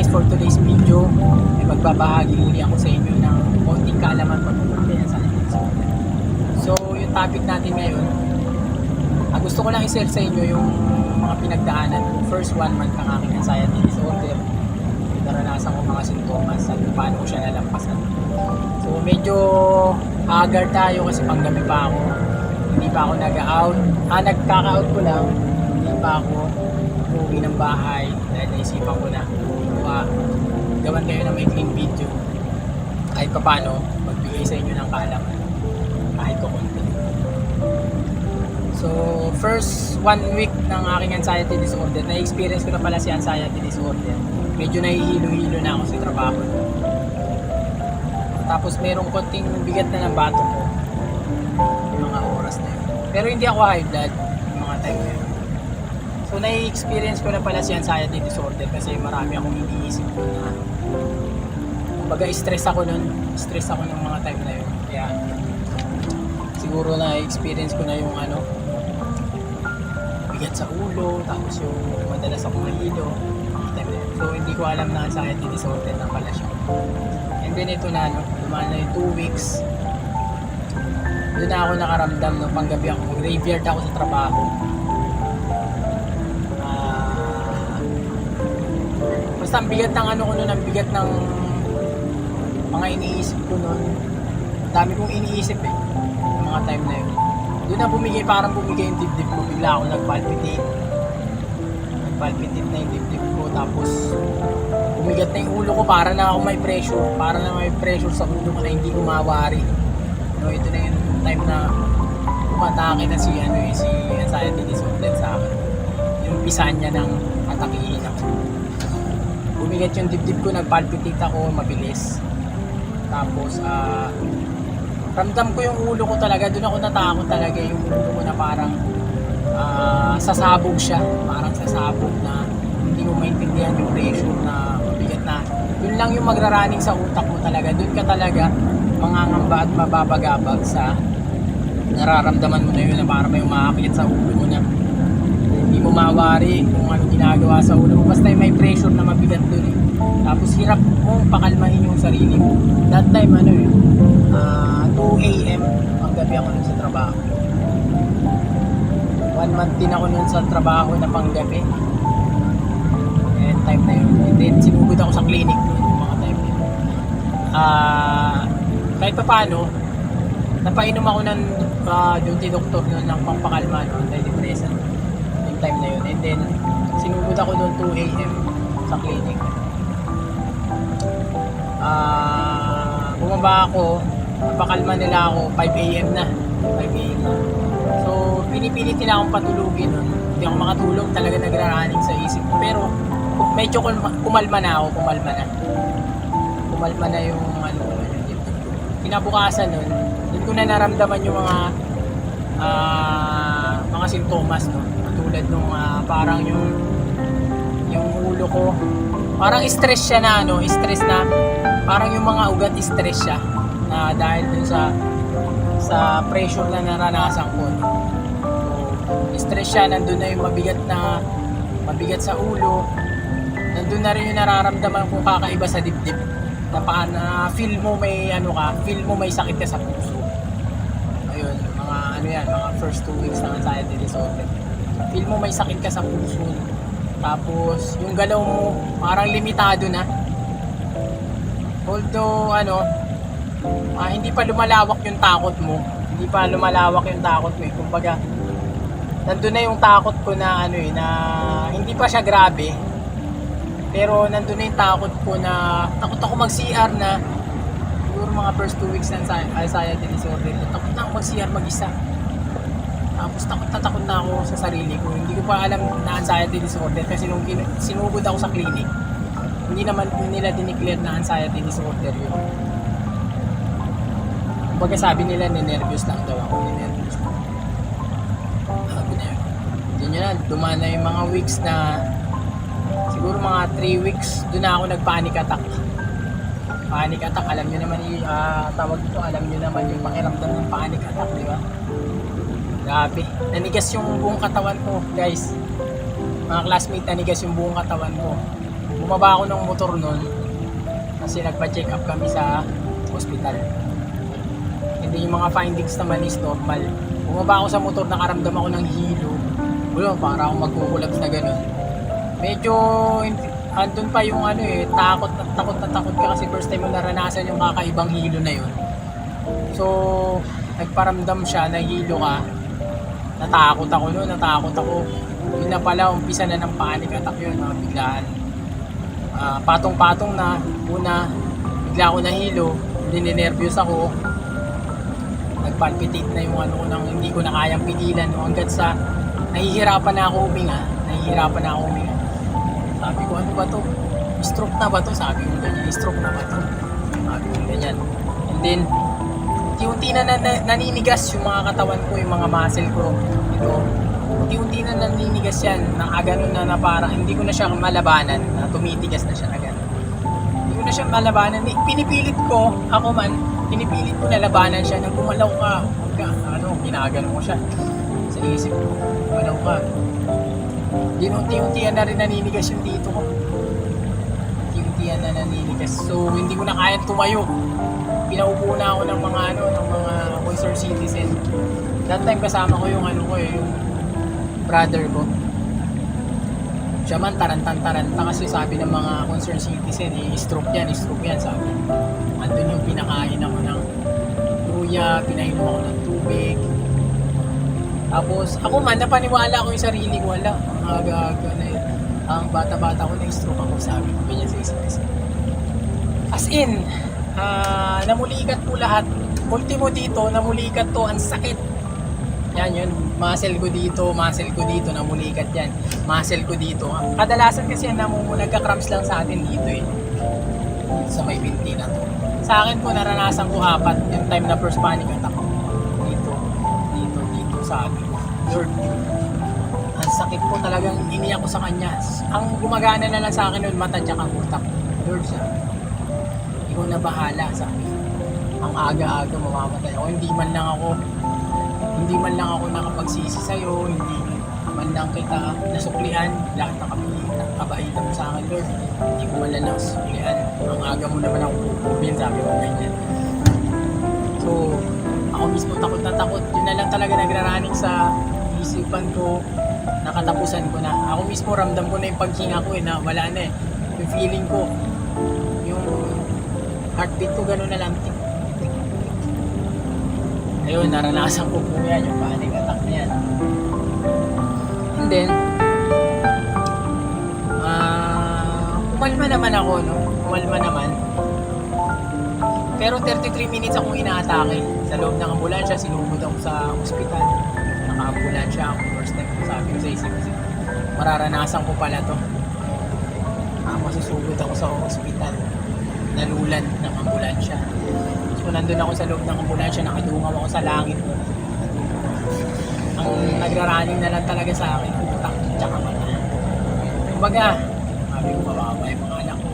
guys, for today's video ay magbabahagi muli ako sa inyo ng konting kaalaman patungkol kay anxiety disorder. So yung topic natin ngayon, gusto ko lang i-share sa inyo yung mga pinagdaanan ko first 1 month ng aking anxiety disorder. Naranasan ko mga sintomas at paano ko siya nalampasan. So medyo haggard tayo kasi panggabi pa ako, hindi pa ako nag-out, nagkaka-out ko lang, hindi pa ako uuwi ng bahay dahil naisipan ko na gawan kayo ng maikling video kahit pa paano magbigay sa inyo ng kaalaman kahit ko konti. So first 1 week ng aking anxiety disorder, na-experience ko na pala si anxiety disorder. Medyo nahihilo-hilo na ako sa trabaho. Tapos merong konting bigat na ng bato ko yung mga oras na yun. Pero hindi ako high blood yung mga time na yun. So na-experience ko na pala si anxiety disorder kasi marami akong iniisip ko na kumbaga stress ako nun. Stress ako ng mga time na yun. Kaya siguro na-experience ko na yung bigat sa ulo, tapos yung madalas ako mahilo mga time na yun. So hindi ko alam na anxiety disorder na pala siya. And then ito na dumaan na yung 2 weeks. Doon na ako nakaramdam no, panggabi ako, graveyard ako sa trabaho. Basta ang bigat ng ko nun, ang bigat ng mga iniisip ko nun. Dami kong iniisip yung mga time na yun. Doon na parang bumigay yung dibdib ko, bigla ako nagpalpitate na yung dibdib ko, tapos bumigat na yung ulo ko, para na ako may pressure sa ulo ko na hindi ko mawari. No, ito na yung time na umatake na si anxiety disorder sa akin. Yung pisan niya ng atakihin ako. Bumigat yung dibdib ko, nagpalpitate ako mabilis. Tapos ramdam ko yung ulo ko talaga, doon ako natakot talaga yung ulo ko na parang sasabog siya, parang sasabog na hindi mo maintindihan yung pressure na mabigat na. Yun lang yung magraraning sa utak mo talaga, doon ka talaga mangangamba at mababagabag sa nararamdaman mo na yun na parang may umaakit sa ulo mo na hindi mo mawari kung ano ginagawa sa ulo mo, basta may pressure na mabigat doon eh. Tapos hirap mong pakalmahin yung sarili mo. That time 2 AM ang gabi ako nun sa trabaho. 1 month din ako nun sa trabaho na panggabi. And time na yun. And then sinugod ako sa clinic nun, mga time na yun. Kahit pa paano, napainom ako ng duty doctor nun ng pampakalma, antidepressant yung time na yun. And then sinugod ako nun 2 AM sa clinic. Bumaba ako, napakalma nila ako, 5 AM na. So pinipilit nila akong patulugin nun. Hindi ako makatulog, talaga nagraraning sa isip ko. Pero medyo kumalma na ako, kumalma na yung kinabukasan nun. Doon ko na naramdaman yung mga sintomas no. Tulad nung parang yung ulo ko parang stress siya na stress na parang yung mga ugat stress siya na dahil dun sa pressure na naranasan ko. So stress siya, nandun na yung mabigat sa ulo, nandun na rin yung nararamdaman kong kakaiba sa dibdib na feel mo may sakit ka sa puso. Ayun, mga first 2 weeks ng anxiety disorder. Feel mo may sakit ka sa puso. Tapos yung galaw mo parang limitado na. Although hindi pa lumalawak yung takot mo. Kumbaga nandun na yung takot ko na na hindi pa siya grabe. Pero nandun na yung takot ko na takot ako mag-CR na siguro mga first 2 weeks ng anxiety disorder. Takot na ako mag-CR mag-isa. Tapos takot na ako sa sarili ko. Hindi ko pa alam na anxiety disorder kasi nung sinugod ako sa clinic, hindi naman nila dineclare na anxiety disorder yun. Kumbaga sabi nila nervous lang daw ako. Sabi na yun. Yun na, dumaan na yung mga weeks na siguro mga 3 weeks, doon na ako nag-panic attack. Panic attack, alam nyo naman tawag ito, alam nyo naman yung pakiramdam ng panic attack, di ba? Grabe, nanigas yung buong katawan ko, guys. Mga classmate, nanigas yung buong katawan ko. bumaba ako ng motor nun kasi nagpa-check up kami sa hospital. Hindi, yung mga findings naman is normal. Bumaba ako sa motor, nakaramdam ako ng hilo. Wala, para akong magkukulaps na gano'n. Medyo andun pa yung ano eh, takot na takot ka kasi first time mo naranasan yung kakaibang hilo na yun. So, nagparamdam siya, nahilo ka. Natakot ako noon, natakot ako. Yun na pala, umpisa na ng panic attack yun, mga biglaan. Patong-patong na, una, bigla ako nahilo, ninenervyos ako. Nagpalpitate na yung ano ko nang hindi ko na kayang pigilan. Hanggat sa, nahihirapan na ako huminga. Sabi ko, ano ba to? Stroke na ba to? Sabi ko ganyan, stroke na ba to? Sabi ko ganyan. And then, unti-unti na naninigas yung mga katawan ko, yung mga muscle ko. Ito, unti-unti na naninigas yan. Nakaganon na parang hindi ko na siya malabanan. Na tumitigas na siya na gano'n. Hindi ko na siya malabanan. Pinipilit ko, ako man, pinipilit ko na labanan siya. Nang gumalaw ka, ginaganon ko siya. Sa isip ko, gumalaw ka. Unti-unti na rin naninigas yung dito ko. Unti-unti na naninigas. So, hindi ko na kaya tumayo. Pinaupo na ako ng mga concerned citizen. That time kasama ko yung yung brother ko. Siya man taranta kasi sabi ng mga concerned citizen, stroke yan sabi. Andun yung pinakain ako ng luya, pinainom ako ng tubig. Tapos ako man napaniwala ko yung sarili ko, wala, aga-aga na yun. Ang bata-bata ko na stroke ako, sabi ko ganyan sa isip. As in, namulikat po lahat. Ultimo dito, namulikat to, ang sakit. Yan yun, muscle ko dito, namulikat yan. Muscle ko dito. Kadalasan kasi nagka-cramps lang sa atin dito eh. Sa may binti na to. Sa akin po, naranasan ko 4 yung time na first panic attack. Dito, sabi ko. Lord, ang sakit po talagang iniyak ko sa kanya. Ang gumagana na lang sa akin noon, mata tsaka utak. Lord, sabi, ikaw na bahala, sabi. Ang aga-aga mamamatay ako. Hindi man lang ako nakapagsisi sa'yo, hindi man lang kita nasuklian, lahat ng kabaitan mo sa akin, Lord. Hindi ko man lang nasuklian. Ang aga mo naman ako pupubin, sabi ko ganyan. So, ako mismo takot na takot. Yun na lang talaga nagraraning sa isipan ko, nakatapusan ko na. Ako mismo ramdam ko na yung paghinga ko na wala na eh. Yung feeling ko, yung heartbeat ko gano'n na lang. Ayun, naranasan ko po yan, yung panic attack na yan. And then, kumalma naman ako, no? Kumalma naman. Pero 33 minutes akong inaatake. Sa loob ng ambulansya, sinugod ako sa ospital. Naka-ambulansya ako. First time ko, sabi ko sa isip ko, mararanasan ko pala to. Masusugod ako sa ospital. Nalulan ng ambulansya. So, nandun ako sa loob ng ambulansya, nakadungaw ako sa langit. Ang nagraraning na lang talaga sa akin, utak tsaka mata. Kumbaga, sabi ko, mawawa yung mga anak ko,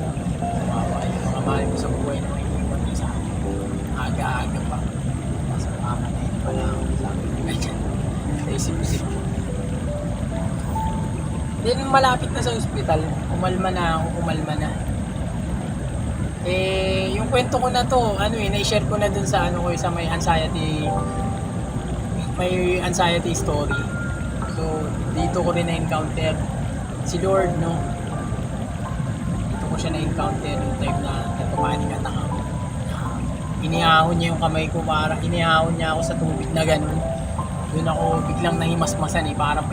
mawawa yung mga mahal ko sa buhay na may iwan ko sa akin. Aga-aga pa. Mas makamatay na pala ako, sabi ko, ganyan. Sa isip-isip. Then, malapit na sa ospital, umalma na. Yung kwento ko na to, na-share ko na dun sa sa may anxiety story. So, dito ko rin na-encounter si Lord, no? Dito ko siya na-encounter yung time na nagpapanic attack ako. Inihahon niya yung kamay ko, inihahon niya ako sa tubig na ganun. Doon ako biglang nahimasmasan parang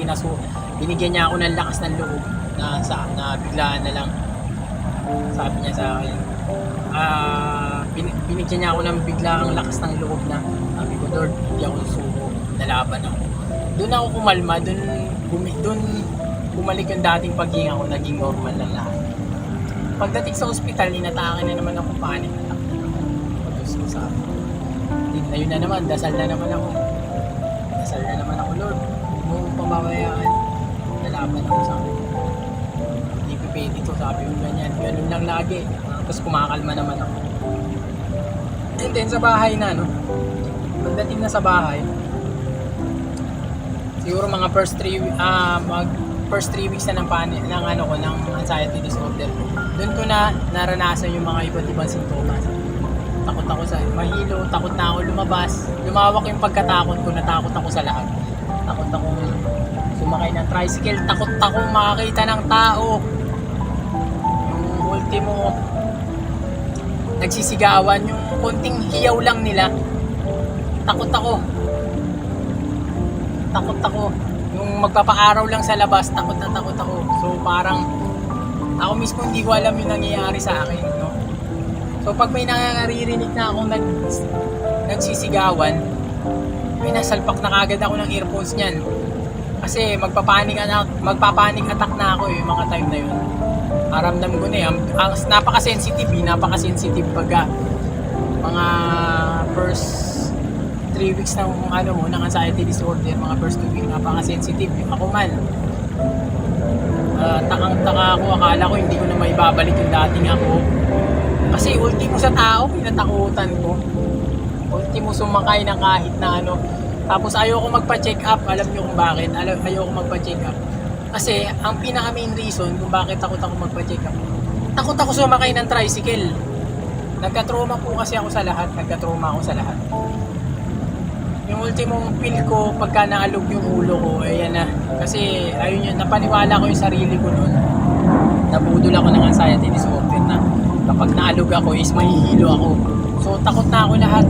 binigyan niya ako ng lakas ng loob na biglaan na lang. Sabi niya sa akin, binigyan niya ako ng biglang lakas ng loob na sabi ko, Lord, hindi ako susuko, nalaban ako. Doon ako kumalma, doon bumalik yung dating paghinga ko, naging normal na lahat. Pagdating sa ospital, inatake na naman ako panic attack. Ayun na naman, dasal na naman ako, Lord, huwag mo pamamayaan, nalaban ako sa akin. Hindi pipili to, sabi ko ganyan lang lagi. Tapos kumakalma naman ako. And then sa bahay na, pagdating na sa bahay, siguro mga first 3 first 3 weeks na ng ano ko, ng anxiety disorder. Doon ko na naranasan yung mga iba't ibang sintomas. Takot ako sa mahilo, takot na ako lumabas. Lumawak yung pagkatakot ko, natakot ako sa lahat. Takot akong sumakay ng tricycle, takot akong makakita ng tao. Yung ultimo, nagsisigawan, yung konting hiyaw lang nila. Takot ako. Takot ako. Yung magpapaaraw lang sa labas, takot na takot ako. So parang ako mismo hindi ko alam yung nangyayari sa akin, no? So pag may naririnig na akong nagsisigawan, may nasalpak na kagad ako ng earphones niyan. Kasi magpapanik attack na ako yung mga time na yun. Aramdam ko na eh. Napaka-sensitive pagka mga first 3 weeks ng ng anxiety disorder, mga first 2 weeks, napaka-sensitive. Ako man, takang-taka ako, akala ko hindi ko na maibabalik yung dating ako. Kasi ultimo sa tao, pinatakutan ko. Ultimo sumakay ng kahit na ano. Tapos ayoko magpa-check up, alam nyo kung bakit, ayoko magpa-check up. Kasi ang pinaka main reason kung bakit takot ako magpa-check up, takot ako sumakay ng tricycle. Nagka-trauma po kasi ako sa lahat, Yung ultimong feel ko pagka naalog yung ulo ko, ayan na. Kasi ayun yun, napaniwala ko yung sarili ko noon. Nabudol ako ng anxiety disorder na kapag naalog ako is mahihilo ako. So takot na ako lahat.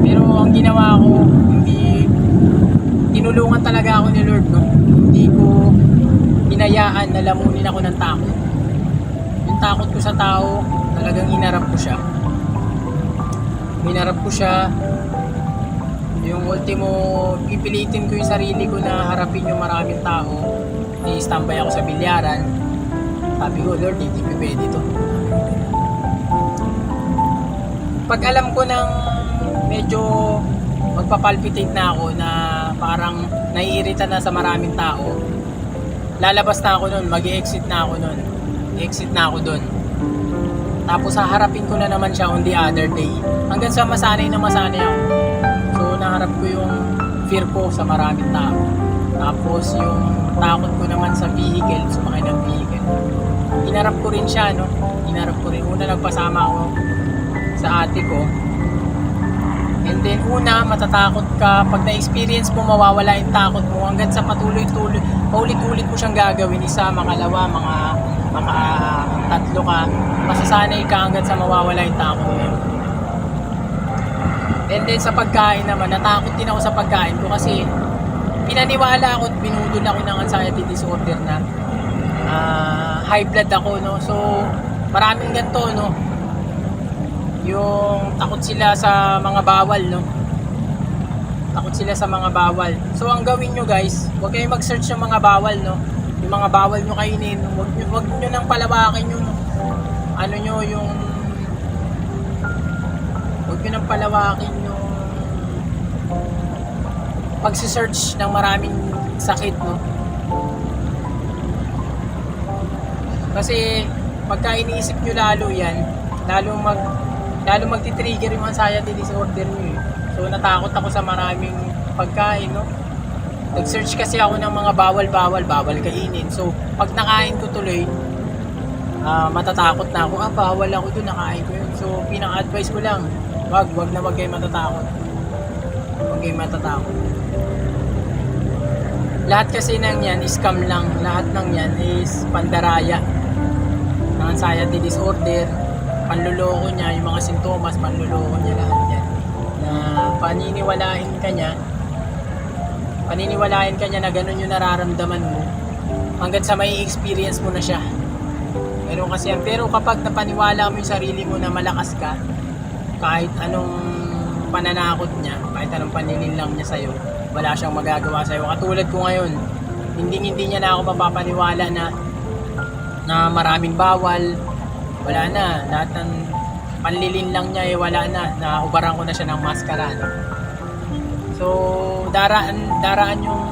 Pero ang ginawa ko, tinulungan talaga ako ni Lord, no? Hindi ko hinayaan na lamunin ako ng takot. Yung takot ko sa tao, talagang hinarap ko siya. Yung ultimo, pipilitin ko yung sarili ko na harapin yung maraming tao. I-standby ako sa bilyaran. Sabi ko, Lord, hindi ko pwede ito. Pag alam ko ng medyo magpapalpitate na ako, na parang naiirita na sa maraming tao, lalabas na ako nun, mag-exit na ako dun. Tapos haharapin ko na naman siya on the other day. Hanggang sa masanay ako. So naharap ko yung fear ko sa maraming tao. Tapos yung takot ko naman sa vehicle, sumakay ng vehicle. Hinarap ko rin siya, no? Una nagpasama ako sa ate ko. And then matatakot ka. Pag na-experience mo, mawawala yung takot mo. Hanggang sa paulit-ulit mo siyang gagawin. Isa, makalawa, mga tatlo ka. Masasanay ka hanggang sa mawawala yung takot mo. And then sa pagkain naman, natakot din ako sa pagkain ko kasi pinaniwala ako at binudol ako ng anxiety disorder na high blood ako, no? So maraming ganito, no? Yung takot sila sa mga bawal, no? So ang gawin nyo, guys, huwag kayong mag-search ng mga bawal, no? Yung mga bawal nyo kainin, huwag nyo nang palawakin yung huwag nyo nang palawakin yung pagsisearch ng maraming sakit, no? Kasi pagka iniisip nyo lalo yan, lalo magti-trigger yung anxiety disorder nyo, eh. So natakot ako sa maraming pagkain, no? Nag-search kasi ako ng mga bawal kainin. So pag nakain ko tuloy, matatakot na ako. Bawal ako doon, nakain ko yun. So pinaka-advice ko lang, wag kayo matatakot. Huwag kayo matatakot. Lahat kasi ng yan is scam lang. Lahat ng yan is pandaraya ng anxiety disorder. Panluloko niya, yung mga sintomas, panluloko niya lahat yan. Na paniniwalain ka niya na ganun yung nararamdaman mo hanggang sa may experience mo na siya. Pero kapag napaniwala mo yung sarili mo na malakas ka, kahit anong pananakot niya, kahit anong paninilang niya sa'yo, wala siyang magagawa sa'yo. Katulad ko ngayon, hindi niya na ako mapapaniwala na maraming bawal. Wala na, lahat ng panlilin lang niya wala na, naubaran ko na siya ng maskara, no? So daraan yung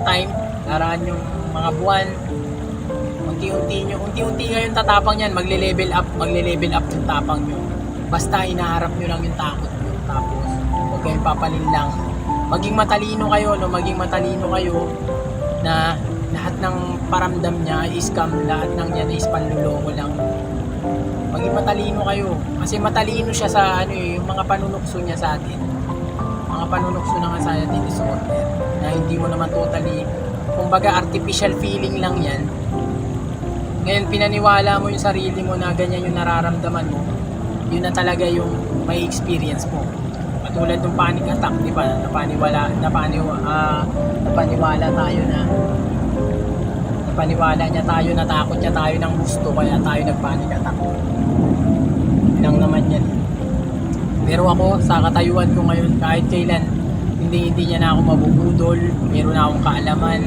time, daraan yung mga buwan, unti-unti kayong tatapang yan, magle-level up yung tapang nyo. Basta inaharap nyo lang yung takot nyo, tapos huwag kayong papalin lang. Maging matalino kayo na lahat ng paramdam niya ay scam, lahat ng yan is panluloko lang. Maging matalino kayo. Kasi matalino siya sa ano yung mga panunukso niya sa atin. Mga panunukso ng anxiety disorder na hindi mo naman totally, kumbaga artificial feeling lang yan. Ngayon pinaniwala mo yung sarili mo na ganyan yung nararamdaman mo, yun na talaga yung may experience mo. Katulad ng panic attack, di ba? Napaniwala niya tayo, natakot niya tayo ng gusto, kaya tayo nagpanic attack. Lang naman yan. Pero ako, sa katayuan ko ngayon, kahit kailan, hindi niya na ako mabubudol, meron na akong kaalaman,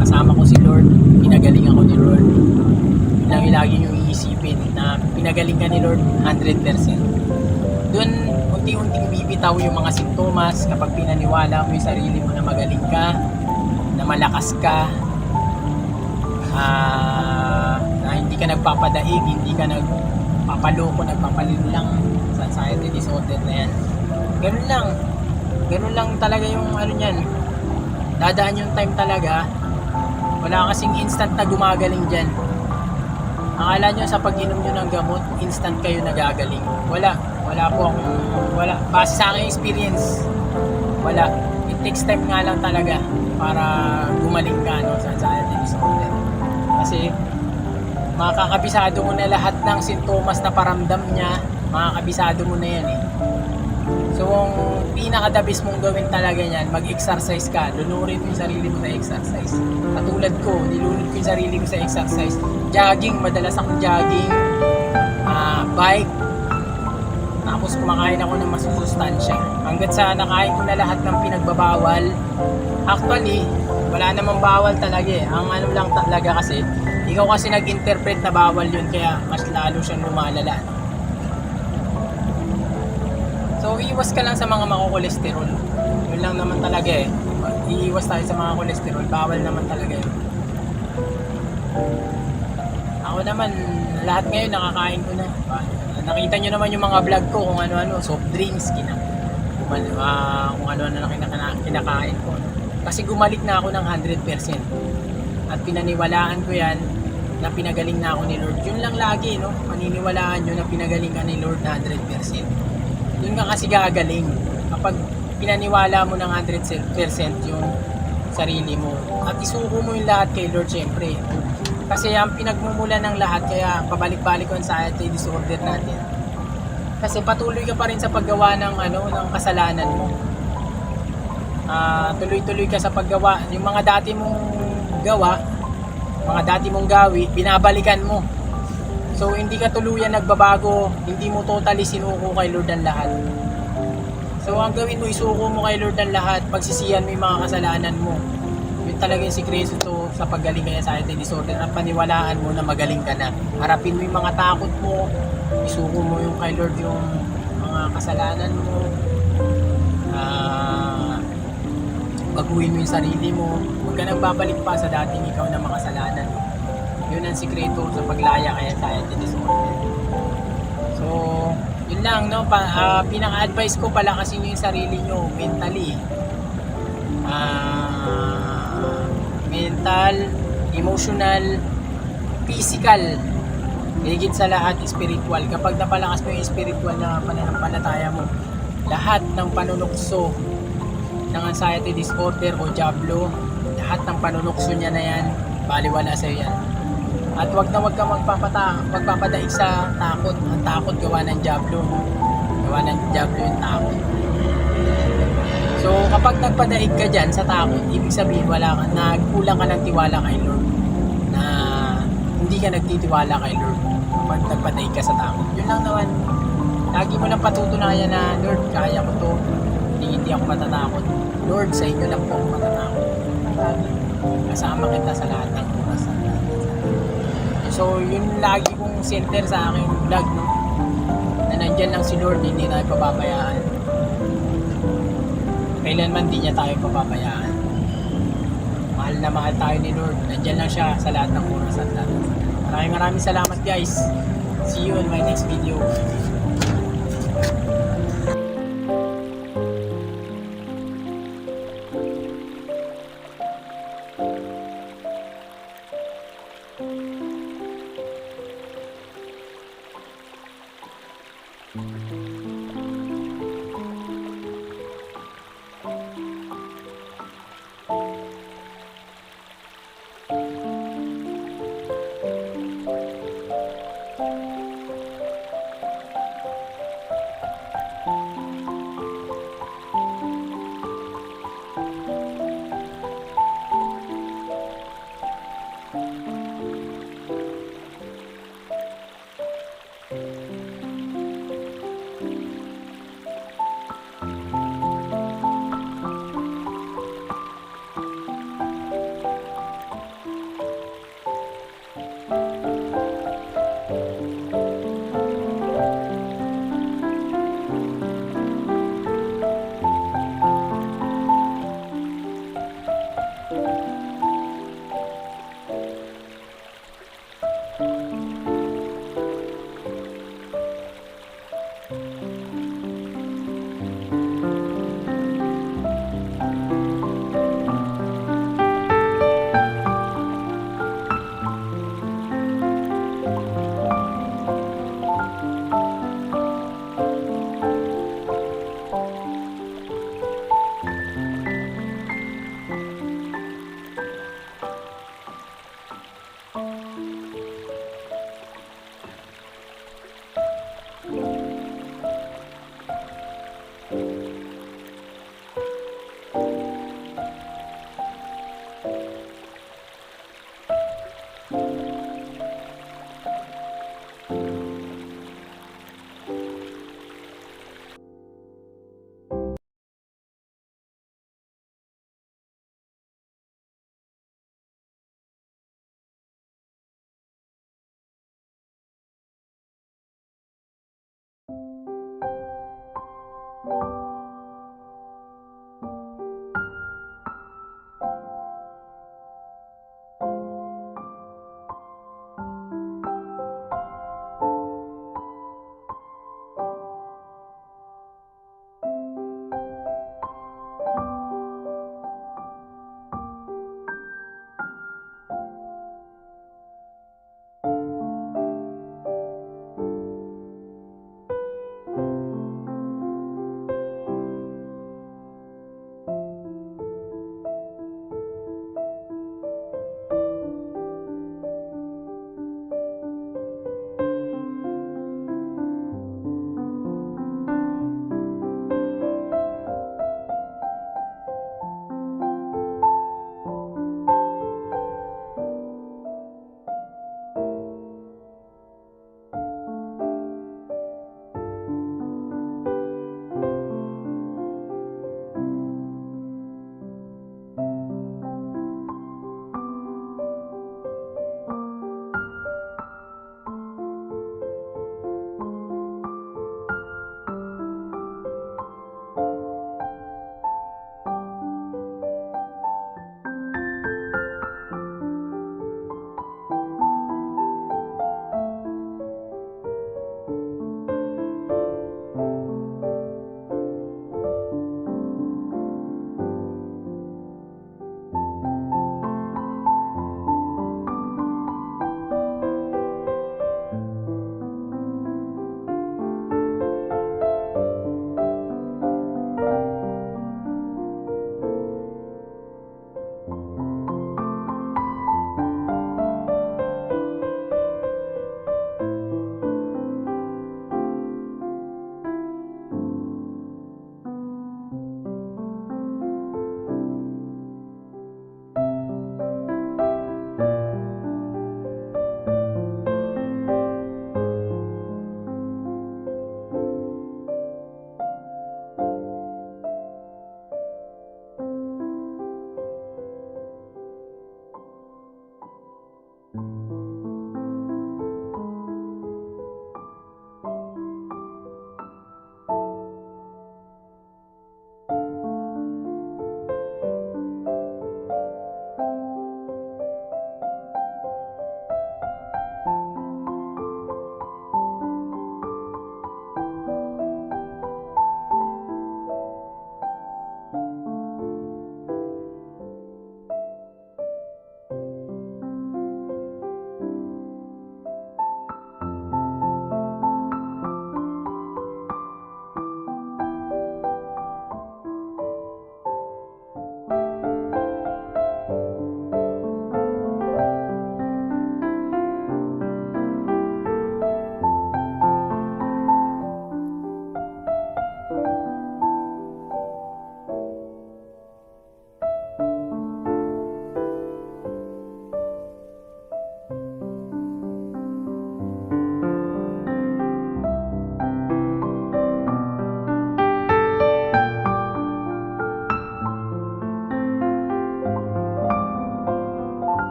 kasama ko si Lord, pinagaling ako ni Lord. Yun lang yung lagi nyo iisipin, na pinagaling ka ni Lord 100%. Doon, unti-unting bibitaw yung mga sintomas kapag pinaniwala mo yung sarili mo na magaling ka, na malakas ka, na hindi ka nagpapadaig, hindi ka nagpapaloko, nagpapalinlang sa anxiety disorder na yan. Ganun lang talaga yung ano niyan. Dadaan yung time talaga. Wala kasing instant na gumagaling dyan. Akala nyo sa pag-inom nyo ng gamot, instant kayo nagagaling. Wala po akong, base sa aking experience, wala. It takes time nga lang talaga para gumaling ka sa anxiety disorder. Kasi makakabisado mo na lahat ng sintomas na paramdam niya, makakabisado mo na yan eh. So ang pinaka-the best mong gawin talaga yan, mag-exercise ka, lunurin mo yung sarili mo sa exercise. Katulad ko, nilunod ko yung sarili ko sa exercise. Jogging, madalas akong jogging, bike, tapos kumakain ako ng masusustansya. Hanggat sa nakain ko na lahat ng pinagbabawal. Actually, wala namang bawal talaga eh. Ang ano lang talaga kasi, ikaw kasi nag-interpret na bawal yun, kaya mas lalo siyang lumalala. So, iiwas ka lang sa mga makokolesterol. Yun lang naman talaga eh. Iiwas tayo sa mga kolesterol. Bawal naman talaga yun. Ako naman, lahat ngayon nakakain ko na. Nakita nyo naman yung mga vlog ko kung ano-ano. Soft drinks, kung ano-ano na kinakain ko. Kasi gumalik na ako ng 100%. At pinaniwalaan ko yan na pinagaling na ako ni Lord. Yun lang lagi, no? Paniniwalaan nyo na pinagaling ka ni Lord na 100%. Yun nga kasi gagaling kapag pinaniwala mo ng 100% yung sarili mo at isuko mo yung lahat kay Lord syempre. Kasi ang pinagmumula ng lahat, kaya pabalik-balik ko sa anxiety disorder natin, kasi patuloy ka pa rin sa paggawa ng ng kasalanan mo. Tuloy-tuloy ka sa paggawa yung mga dati mong gawa, mga dati mong gawi, binabalikan mo. So hindi ka tuluyan nagbabago, hindi mo totally sinuko kay Lord ang lahat. So ang gawin mo, isuko mo kay Lord ang lahat, pagsisihan mo yung mga kasalanan mo. Yun talaga yung sikreto sa paggaling ka sa anxiety disorder, at paniwalaan mo na magaling ka na. Harapin mo yung mga takot mo, isuko mo yung kay Lord yung mga kasalanan mo. Baguhin mo yung sarili mo, huwag ka nang babalik pa sa dating ikaw na makasalanan. Yun ang sikreto sa paglaya kaya sa anxiety disorder. So, yun lang, no? Pinaka-advice ko, palakasin nyo yung sarili nyo mentally. Mental, emotional, physical, higit sa lahat, spiritual. Kapag napalakas mo yung spiritual na pananampalataya mo, lahat ng panunukso ng anxiety disorder o diablo, lahat ng panunukso niya na yan, baliwala sa'yo yan. At wag ka magpapadaig sa takot. Ang takot gawa ng diablo. Gawa ng diablo yung takot. So kapag nagpadaig ka dyan sa takot, ibig sabihin nagkulang ka ng tiwala kay Lord. Na hindi ka nagtitiwala kay Lord kapag nagpadaig ka sa takot. Yun lang naman. Lagi mo lang patutunayan na, Lord, kaya ko to. Hindi ako matatakot. Lord, sa inyo lang po ako matatakot. Kasama kita sa lahat ng oras. So, yun lagi kong center sa aking vlog, no? Na nandyan lang si Lord, hindi tayo pababayaan. Kailanman di niya tayo pababayaan. Mahal na mahal tayo ni Lord. Nandyan lang siya sa lahat ng oras at lahat. Maraming salamat, guys. See you in my next video.